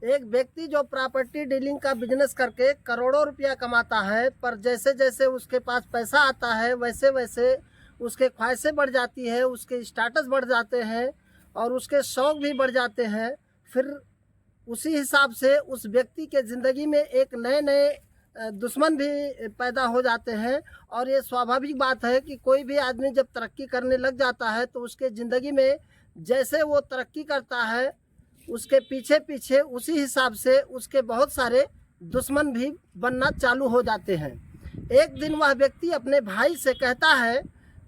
एक व्यक्ति जो प्रॉपर्टी डीलिंग का बिजनेस करके करोड़ों रुपया कमाता है, पर जैसे जैसे उसके पास पैसा आता है वैसे वैसे उसके ख्वाहिशें बढ़ जाती है, उसके स्टेटस बढ़ जाते हैं और उसके शौक भी बढ़ जाते हैं। फिर उसी हिसाब से उस व्यक्ति के ज़िंदगी में एक नए नए दुश्मन भी पैदा हो जाते हैं। और ये स्वाभाविक बात है कि कोई भी आदमी जब तरक्की करने लग जाता है तो उसके ज़िंदगी में जैसे वो तरक्की करता है उसके पीछे पीछे उसी हिसाब से उसके बहुत सारे दुश्मन भी बनना चालू हो जाते हैं। एक दिन वह व्यक्ति अपने भाई से कहता है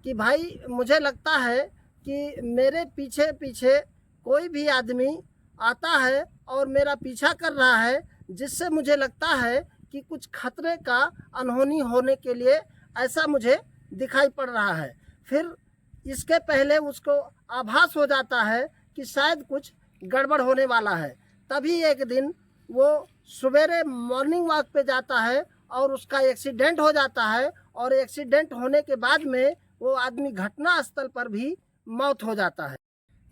कि भाई, मुझे लगता है कि मेरे पीछे पीछे कोई भी आदमी आता है और मेरा पीछा कर रहा है, जिससे मुझे लगता है कि कुछ खतरे का अनहोनी होने के लिए ऐसा मुझे दिखाई पड़ रहा है। फिर इसके पहले उसको आभास हो जाता है कि शायद कुछ गड़बड़ होने वाला है। तभी एक दिन वो सवेरे मॉर्निंग वॉक पे जाता है और उसका एक्सीडेंट हो जाता है और एक्सीडेंट होने के बाद में वो आदमी घटना स्थल पर भी मौत हो जाता है।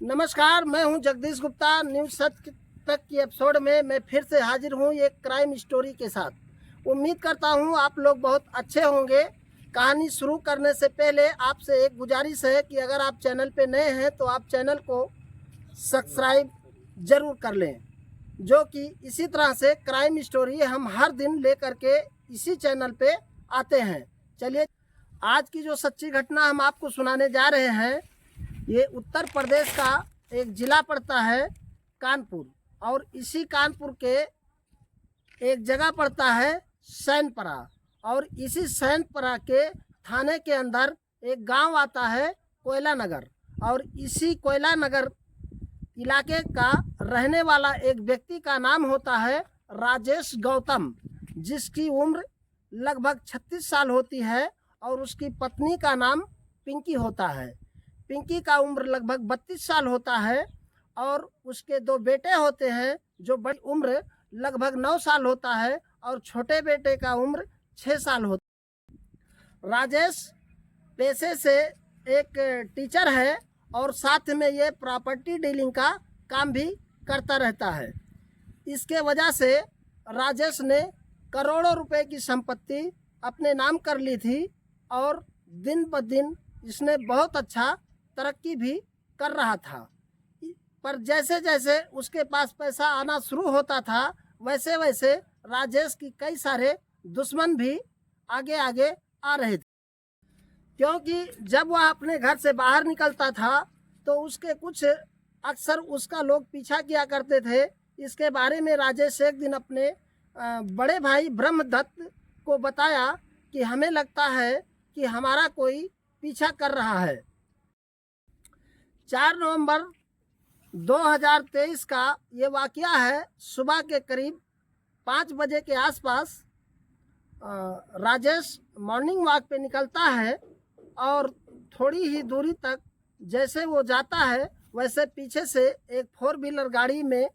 नमस्कार, मैं हूं जगदीश गुप्ता। न्यूज़ सत्य तक की एपिसोड में मैं फिर से हाजिर हूं एक क्राइम स्टोरी के साथ। उम्मीद करता हूं आप लोग बहुत अच्छे होंगे। कहानी शुरू करने से पहले आपसे एक गुजारिश है कि अगर आप चैनल पे नए हैं तो आप चैनल को सब्सक्राइब ज़रूर कर लें, जो कि इसी तरह से क्राइम स्टोरी हम हर दिन लेकर के इसी चैनल पे आते हैं। चलिए, आज की जो सच्ची घटना हम आपको सुनाने जा रहे हैं, ये उत्तर प्रदेश का एक ज़िला पड़ता है कानपुर, और इसी कानपुर के एक जगह पड़ता है सैनपरा, और इसी सैनपरा के थाने के अंदर एक गांव आता है कोयला नगर। और इसी कोयला नगर इलाके का रहने वाला एक व्यक्ति का नाम होता है राजेश गौतम, जिसकी उम्र लगभग 36 साल होती है, और उसकी पत्नी का नाम पिंकी होता है। पिंकी का उम्र लगभग 32 साल होता है, और उसके दो बेटे होते हैं, जो बड़ी उम्र लगभग 9 साल होता है और छोटे बेटे का उम्र 6 साल होता है। राजेश पेशे से एक टीचर है और साथ में ये प्रॉपर्टी डीलिंग का काम भी करता रहता है। इसके वजह से राजेश ने करोड़ों रुपए की संपत्ति अपने नाम कर ली थी, और दिन ब दिन इसने बहुत अच्छा तरक्की भी कर रहा था। पर जैसे जैसे उसके पास पैसा आना शुरू होता था वैसे वैसे राजेश की कई सारे दुश्मन भी आगे आगे आ रहे थे, क्योंकि जब वह अपने घर से बाहर निकलता था तो उसके कुछ अक्सर उसका लोग पीछा किया करते थे। इसके बारे में राजेश एक दिन अपने बड़े भाई ब्रह्मदत्त को बताया कि हमें लगता है कि हमारा कोई पीछा कर रहा है। 4 नवंबर 2023 का ये वाक़या है। सुबह के करीब 5 बजे के आसपास राजेश मॉर्निंग वॉक पे निकलता है, और थोड़ी ही दूरी तक जैसे वो जाता है वैसे पीछे से एक 4 व्हीलर गाड़ी में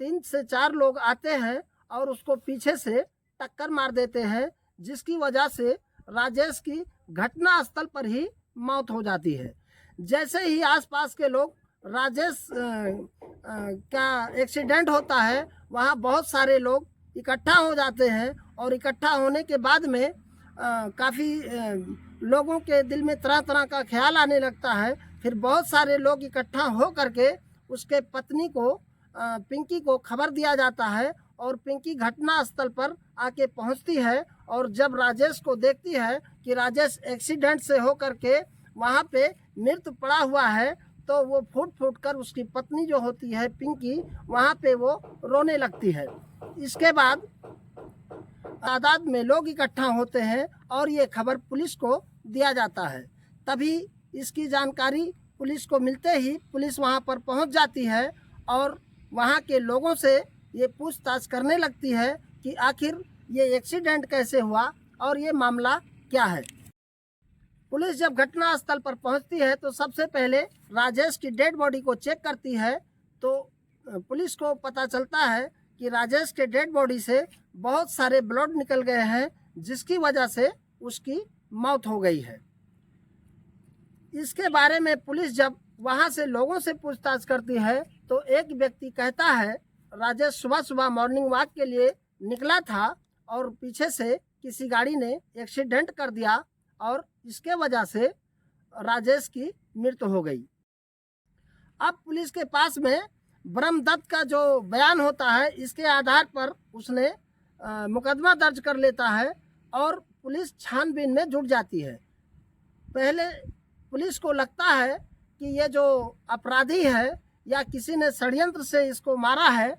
3 से 4 लोग आते हैं और उसको पीछे से टक्कर मार देते हैं, जिसकी वजह से राजेश की घटना स्थल पर ही मौत हो जाती है। जैसे ही आसपास के लोग राजेश का एक्सीडेंट होता है, वहाँ बहुत सारे लोग इकट्ठा हो जाते हैं, और इकट्ठा होने के बाद में काफ़ी लोगों के दिल में तरह तरह का ख्याल आने लगता है। फिर बहुत सारे लोग इकट्ठा हो करके उसके पत्नी को पिंकी को खबर दिया जाता है, और पिंकी घटना स्थल पर आके पहुंचती है, और जब राजेश को देखती है कि राजेश एक्सीडेंट से हो करके वहाँ पे मृत पड़ा हुआ है, तो वो फूट फूट कर उसकी पत्नी जो होती है पिंकी, वहाँ पे वो रोने लगती है। इसके बाद तादाद में लोग इकट्ठा होते हैं और ये खबर पुलिस को दिया जाता है। तभी इसकी जानकारी पुलिस को मिलते ही पुलिस वहां पर पहुंच जाती है, और वहां के लोगों से ये पूछताछ करने लगती है कि आखिर ये एक्सीडेंट कैसे हुआ और ये मामला क्या है। पुलिस जब घटना स्थल पर पहुंचती है तो सबसे पहले राजेश की डेड बॉडी को चेक करती है, तो पुलिस को पता चलता है कि राजेश के डेड बॉडी से बहुत सारे ब्लड निकल गए हैं, जिसकी वजह से उसकी मौत हो गई है। इसके बारे में पुलिस जब वहां से लोगों से पूछताछ करती है तो एक व्यक्ति कहता है राजेश सुबह सुबह मॉर्निंग वॉक के लिए निकला था और पीछे से किसी गाड़ी ने एक्सीडेंट कर दिया और इसके वजह से राजेश की मृत्यु हो गई। अब पुलिस के पास में ब्रह्मदत्त का जो बयान होता है, इसके आधार पर उसने मुकदमा दर्ज कर लेता है और पुलिस छानबीन में जुट जाती है। पहले पुलिस को लगता है कि ये जो अपराधी है या किसी ने षड्यंत्र से इसको मारा है,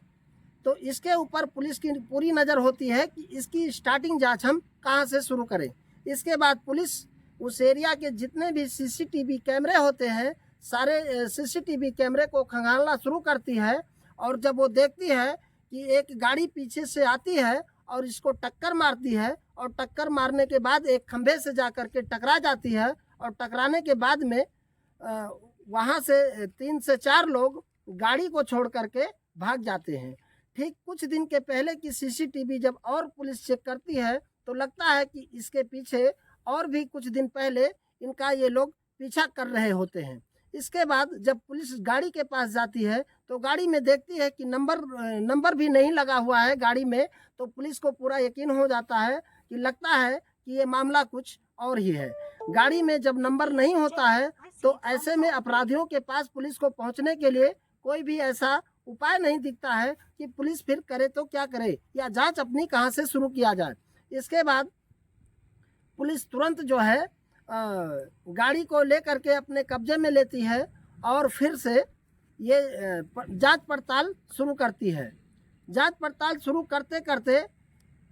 तो इसके ऊपर पुलिस की पूरी नज़र होती है कि इसकी स्टार्टिंग जांच हम कहाँ से शुरू करें। इसके बाद पुलिस उस एरिया के जितने भी सीसीटीवी कैमरे होते हैं, सारे सीसीटीवी कैमरे को खंगालना शुरू करती है और जब वो देखती है कि एक गाड़ी पीछे से आती है और इसको टक्कर मारती है और टक्कर मारने के बाद एक खंभे से जा कर के टकरा जाती है और टकराने के बाद में वहाँ से 3 से 4 लोग गाड़ी को छोड़ करके भाग जाते हैं। ठीक कुछ दिन के पहले की सीसीटीवी जब और पुलिस चेक करती है तो लगता है कि इसके पीछे और भी कुछ दिन पहले इनका ये लोग पीछा कर रहे होते हैं। इसके बाद जब पुलिस गाड़ी के पास जाती है तो गाड़ी में देखती है कि नंबर भी नहीं लगा हुआ है गाड़ी में, तो पुलिस को पूरा यकीन हो जाता है कि लगता है कि ये मामला कुछ और ही है। गाड़ी में जब नंबर नहीं होता है तो ऐसे में अपराधियों के पास पुलिस को पहुंचने के लिए कोई भी ऐसा उपाय नहीं दिखता है कि पुलिस फिर करे तो क्या करे या जांच अपनी कहां से शुरू किया जाए। इसके बाद पुलिस तुरंत जो है गाड़ी को लेकर के अपने कब्जे में लेती है और फिर से ये जांच पड़ताल शुरू करती है। जांच पड़ताल शुरू करते करते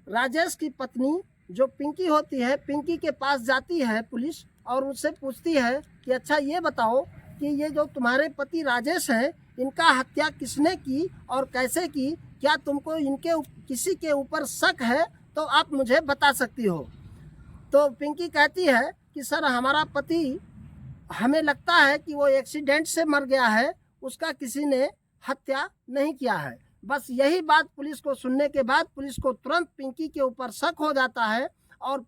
राजेश की पत्नी जो पिंकी होती है, पिंकी के पास जाती है पुलिस और उससे पूछती है कि अच्छा ये बताओ कि ये जो तुम्हारे पति राजेश हैं, इनका हत्या किसने की और कैसे की, क्या तुमको इनके किसी के ऊपर शक है तो आप मुझे बता सकती हो। तो पिंकी कहती है कि सर हमारा पति, हमें लगता है कि वो एक्सीडेंट से मर गया है, उसका किसी ने हत्या नहीं किया है। बस यही बात पुलिस को सुनने के बाद पुलिस को तुरंत पिंकी के ऊपर शक हो जाता है और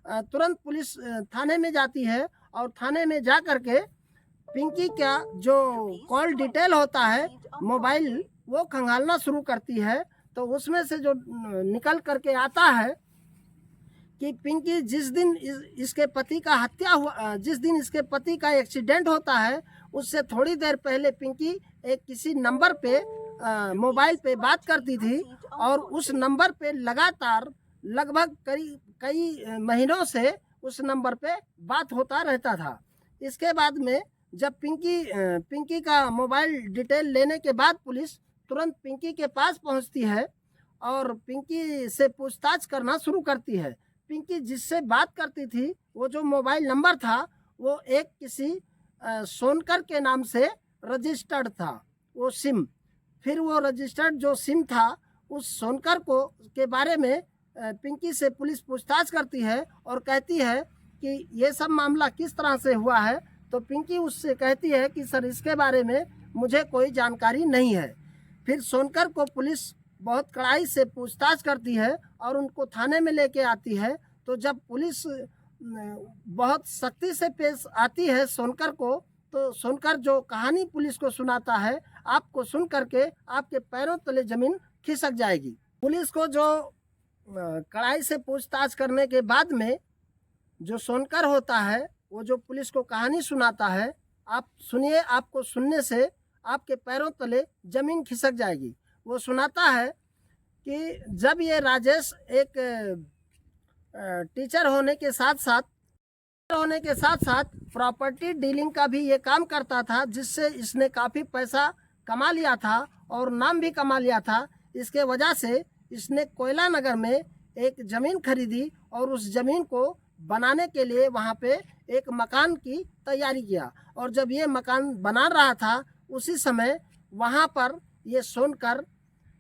तुरंत पुलिस थाने में जाती है और थाने में जा कर के पिंकी का जो कॉल डिटेल होता है मोबाइल, वो खंगालना शुरू करती है। तो उसमें से जो निकल करके आता है कि पिंकी जिस दिन इसके पति का हत्या हुआ, जिस दिन इसके पति का एक्सीडेंट होता है, उससे थोड़ी देर पहले पिंकी एक किसी नंबर पे मोबाइल पे बात करती थी और उस नंबर पे लगातार लगभग कई महीनों से उस नंबर पे बात होता रहता था। इसके बाद में जब पिंकी का मोबाइल डिटेल लेने के बाद पुलिस तुरंत पिंकी के पास पहुंचती है और पिंकी से पूछताछ करना शुरू करती है। पिंकी जिससे बात करती थी, वो जो मोबाइल नंबर था वो एक किसी सोनकर के नाम से रजिस्टर्ड था वो सिम। फिर वो रजिस्टर्ड जो सिम था, उस सोनकर को के बारे में पिंकी से पुलिस पूछताछ करती है और कहती है कि ये सब मामला किस तरह से हुआ है। तो पिंकी उससे कहती है कि सर इसके बारे में मुझे कोई जानकारी नहीं है। फिर सोनकर को पुलिस बहुत कड़ाई से पूछताछ करती है और उनको थाने में लेके आती है। तो जब पुलिस बहुत सख्ती से पेश आती है सोनकर को, तो सोनकर जो कहानी पुलिस को सुनाता है, आपको सुन करके आपके पैरों तले जमीन खिसक जाएगी। पुलिस को जो कड़ाई से पूछताछ करने के बाद में जो सोनकर होता है, वो जो पुलिस को कहानी सुनाता है, आप सुनिए, आपको सुनने से आपके पैरों तले जमीन खिसक जाएगी। वो सुनाता है कि जब ये राजेश एक टीचर होने के साथ साथ प्रॉपर्टी डीलिंग का भी ये काम करता था, जिससे इसने काफ़ी पैसा कमा लिया था और नाम भी कमा लिया था। इसके वजह से इसने कोयला नगर में एक ज़मीन खरीदी और उस ज़मीन को बनाने के लिए वहाँ पे एक मकान की तैयारी किया। और जब ये मकान बना रहा था, उसी समय वहाँ पर ये सोनकर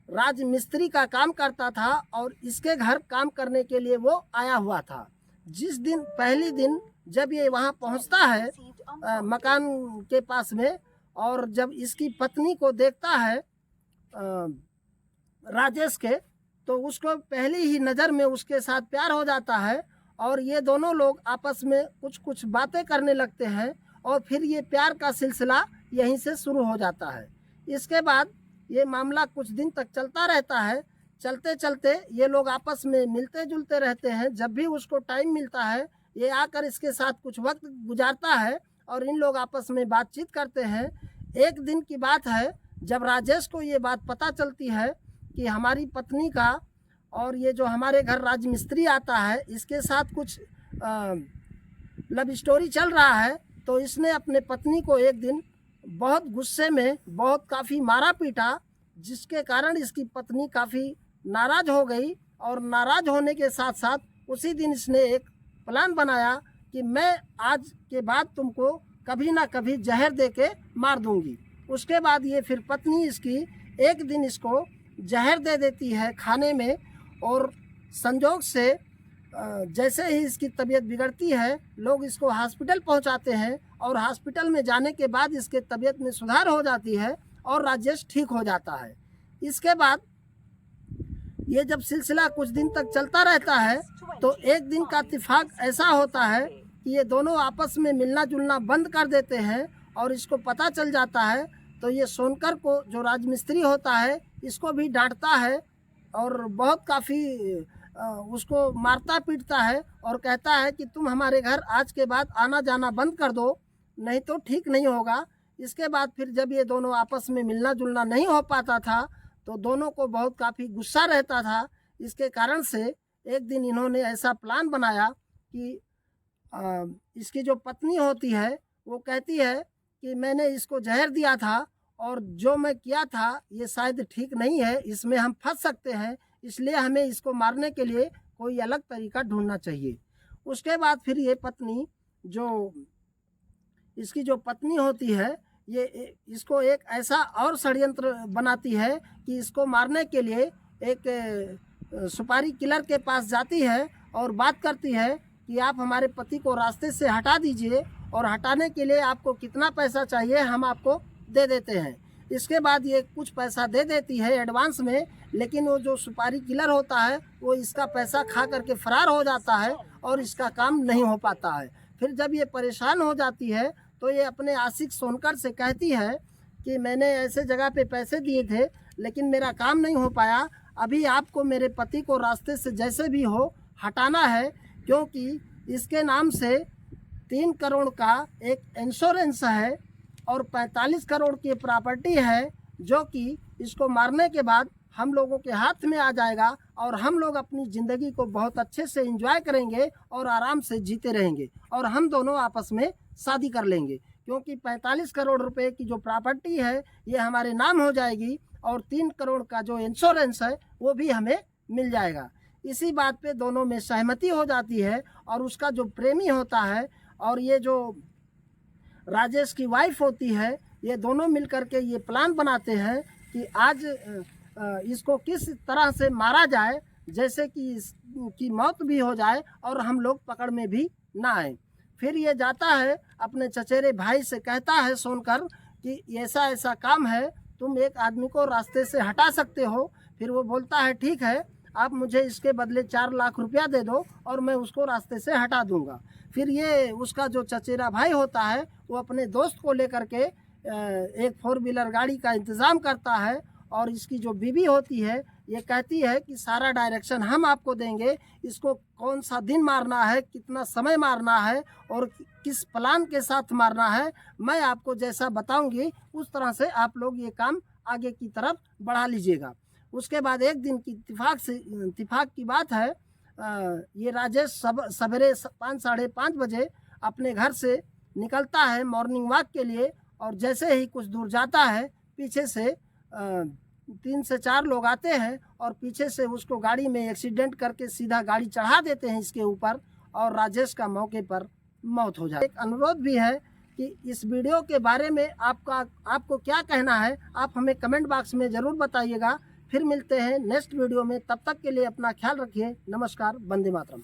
राजमिस्त्री का काम करता था और इसके घर काम करने के लिए वो आया हुआ था। जिस दिन पहली दिन जब ये वहाँ पहुँचता है मकान के पास में, और जब इसकी पत्नी को देखता है राजेश के, तो उसको पहली ही नज़र में उसके साथ प्यार हो जाता है और ये दोनों लोग आपस में कुछ बातें करने लगते हैं और फिर ये प्यार का सिलसिला यहीं से शुरू हो जाता है। इसके बाद ये मामला कुछ दिन तक चलता रहता है। चलते चलते ये लोग आपस में मिलते जुलते रहते हैं। जब भी उसको टाइम मिलता है ये आकर इसके साथ कुछ वक्त गुजारता है और इन लोग आपस में बातचीत करते हैं। एक दिन की बात है जब राजेश को ये बात पता चलती है कि हमारी पत्नी का और ये जो हमारे घर राजमिस्त्री आता है इसके साथ कुछ लव स्टोरी चल रहा है, तो इसने अपने पत्नी को एक दिन बहुत गुस्से में बहुत काफ़ी मारा पीटा, जिसके कारण इसकी पत्नी काफ़ी नाराज़ हो गई। और नाराज़ होने के साथ साथ उसी दिन इसने एक प्लान बनाया कि मैं आज के बाद तुमको कभी ना कभी जहर दे के मार दूंगी। उसके बाद ये फिर पत्नी इसकी एक दिन इसको जहर दे देती है खाने में, और संजोग से जैसे ही इसकी तबीयत बिगड़ती है लोग इसको हॉस्पिटल पहुंचाते हैं, और हॉस्पिटल में जाने के बाद इसके तबीयत में सुधार हो जाती है और राजेश ठीक हो जाता है। इसके बाद ये जब सिलसिला कुछ दिन तक चलता रहता है तो एक दिन का इत्तेफाक ऐसा होता है कि ये दोनों आपस में मिलना जुलना बंद कर देते हैं, और इसको पता चल जाता है तो ये सोनकर को जो राजमिस्त्री होता है इसको भी डांटता है और बहुत काफ़ी उसको मारता पीटता है और कहता है कि तुम हमारे घर आज के बाद आना जाना बंद कर दो, नहीं तो ठीक नहीं होगा। इसके बाद फिर जब ये दोनों आपस में मिलना जुलना नहीं हो पाता था तो दोनों को बहुत काफ़ी गुस्सा रहता था। इसके कारण से एक दिन इन्होंने ऐसा प्लान बनाया कि इसकी जो पत्नी होती है वो कहती है कि मैंने इसको जहर दिया था और जो मैं किया था ये शायद ठीक नहीं है, इसमें हम फंस सकते हैं, इसलिए हमें इसको मारने के लिए कोई अलग तरीका ढूंढना चाहिए। उसके बाद फिर ये पत्नी जो इसकी जो पत्नी होती है ये इसको एक ऐसा और षड्यंत्र बनाती है कि इसको मारने के लिए एक सुपारी किलर के पास जाती है और बात करती है कि आप हमारे पति को रास्ते से हटा दीजिए, और हटाने के लिए आपको कितना पैसा चाहिए हम आपको दे देते हैं। इसके बाद ये कुछ पैसा दे देती है एडवांस में, लेकिन वो जो सुपारी किलर होता है वो इसका पैसा खा करके फरार हो जाता है और इसका काम नहीं हो पाता है। फिर जब ये परेशान हो जाती है तो ये अपने आशिक सोनकर से कहती है कि मैंने ऐसे जगह पे पैसे दिए थे लेकिन मेरा काम नहीं हो पाया, अभी आपको मेरे पति को रास्ते से जैसे भी हो हटाना है, क्योंकि इसके नाम से 3 करोड़ का एक इंश्योरेंस है और 45 करोड़ की प्रॉपर्टी है, जो कि इसको मारने के बाद हम लोगों के हाथ में आ जाएगा और हम लोग अपनी ज़िंदगी को बहुत अच्छे से एंजॉय करेंगे और आराम से जीते रहेंगे, और हम दोनों आपस में शादी कर लेंगे, क्योंकि 45 करोड़ रुपए की जो प्रॉपर्टी है ये हमारे नाम हो जाएगी और 3 करोड़ का जो इंश्योरेंस है वो भी हमें मिल जाएगा। इसी बात पे दोनों में सहमति हो जाती है, और उसका जो प्रेमी होता है और ये जो राजेश की वाइफ होती है ये दोनों मिलकर के ये प्लान बनाते हैं कि आज इसको किस तरह से मारा जाए जैसे कि इसकी मौत भी हो जाए और हम लोग पकड़ में भी ना आए। फिर ये जाता है अपने चचेरे भाई से कहता है सोनकर कि ऐसा ऐसा काम है, तुम एक आदमी को रास्ते से हटा सकते हो। फिर वो बोलता है ठीक है, आप मुझे इसके बदले 4 लाख रुपया दे दो और मैं उसको रास्ते से हटा दूंगा। फिर ये उसका जो चचेरा भाई होता है वो अपने दोस्त को लेकर के एक 4 व्हीलर गाड़ी का इंतज़ाम करता है, और इसकी जो बीवी होती है ये कहती है कि सारा डायरेक्शन हम आपको देंगे, इसको कौन सा दिन मारना है, कितना समय मारना है और किस प्लान के साथ मारना है, मैं आपको जैसा बताऊंगी उस तरह से आप लोग ये काम आगे की तरफ बढ़ा लीजिएगा। उसके बाद एक दिन की इत्तिफाक की बात है, ये राजेश सवेरे 5 साढ़े 5 बजे अपने घर से निकलता है मॉर्निंग वॉक के लिए, और जैसे ही कुछ दूर जाता है पीछे से 3 से 4 लोग आते हैं और पीछे से उसको गाड़ी में एक्सीडेंट करके सीधा गाड़ी चढ़ा देते हैं इसके ऊपर, और राजेश का मौके पर मौत हो जाए। एक अनुरोध भी है कि इस वीडियो के बारे में आपको क्या कहना है, आप हमें कमेंट बॉक्स में ज़रूर बताइएगा। फिर मिलते हैं नेक्स्ट वीडियो में, तब तक के लिए अपना ख्याल रखिए। नमस्कार, वंदे मातरम।